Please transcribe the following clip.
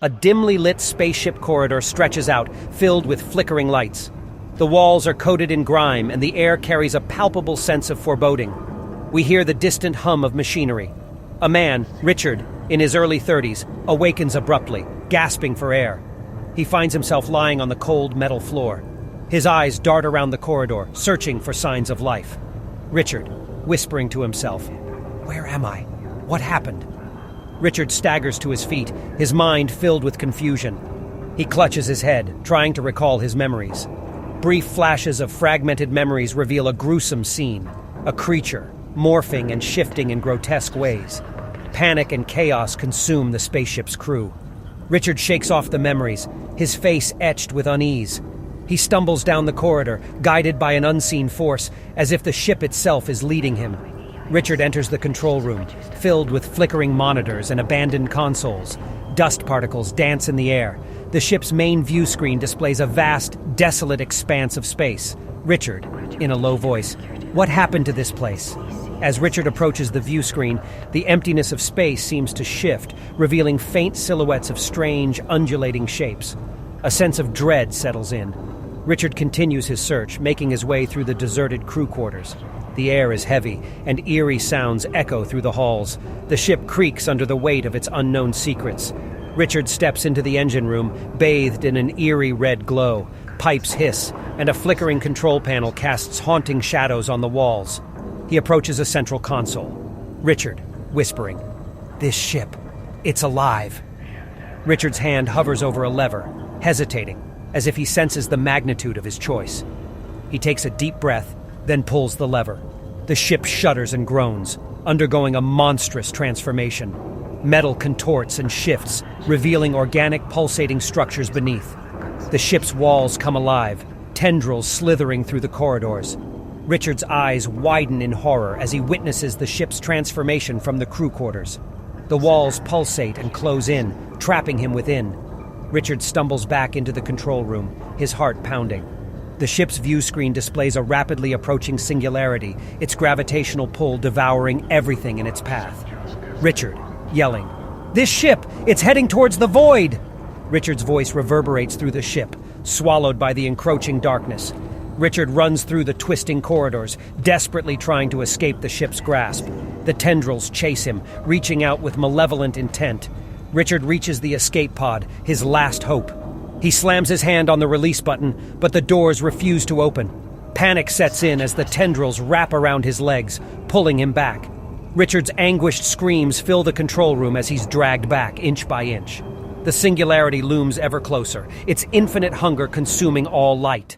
A dimly lit spaceship corridor stretches out, filled with flickering lights. The walls are coated in grime, and the air carries a palpable sense of foreboding. We hear the distant hum of machinery. A man, Richard, in his early 30s, awakens abruptly, gasping for air. He finds himself lying on the cold metal floor. His eyes dart around the corridor, searching for signs of life. Richard, whispering to himself, "Where am I? What happened?" Richard staggers to his feet, his mind filled with confusion. He clutches his head, trying to recall his memories. Brief flashes of fragmented memories reveal a gruesome scene. A creature, morphing and shifting in grotesque ways. Panic and chaos consume the spaceship's crew. Richard shakes off the memories, his face etched with unease. He stumbles down the corridor, guided by an unseen force, as if the ship itself is leading him. Richard enters the control room, filled with flickering monitors and abandoned consoles. Dust particles dance in the air. The ship's main view screen displays a vast, desolate expanse of space. Richard, in a low voice, "What happened to this place?" As Richard approaches the view screen, the emptiness of space seems to shift, revealing faint silhouettes of strange, undulating shapes. A sense of dread settles in. Richard continues his search, making his way through the deserted crew quarters. The air is heavy, and eerie sounds echo through the halls. The ship creaks under the weight of its unknown secrets. Richard steps into the engine room, bathed in an eerie red glow. Pipes hiss, and a flickering control panel casts haunting shadows on the walls. He approaches a central console. Richard, whispering, "This ship, it's alive." Richard's hand hovers over a lever, hesitating, as if he senses the magnitude of his choice. He takes a deep breath, then pulls the lever. The ship shudders and groans, undergoing a monstrous transformation. Metal contorts and shifts, revealing organic pulsating structures beneath. The ship's walls come alive, tendrils slithering through the corridors. Richard's eyes widen in horror as he witnesses the ship's transformation from the crew quarters. The walls pulsate and close in, trapping him within. Richard stumbles back into the control room, his heart pounding. The ship's view screen displays a rapidly approaching singularity, its gravitational pull devouring everything in its path. Richard, yelling, "This ship! It's heading towards the void!" Richard's voice reverberates through the ship, swallowed by the encroaching darkness. Richard runs through the twisting corridors, desperately trying to escape the ship's grasp. The tendrils chase him, reaching out with malevolent intent. Richard reaches the escape pod, his last hope. He slams his hand on the release button, but the doors refuse to open. Panic sets in as the tendrils wrap around his legs, pulling him back. Richard's anguished screams fill the control room as he's dragged back, inch by inch. The singularity looms ever closer, its infinite hunger consuming all light.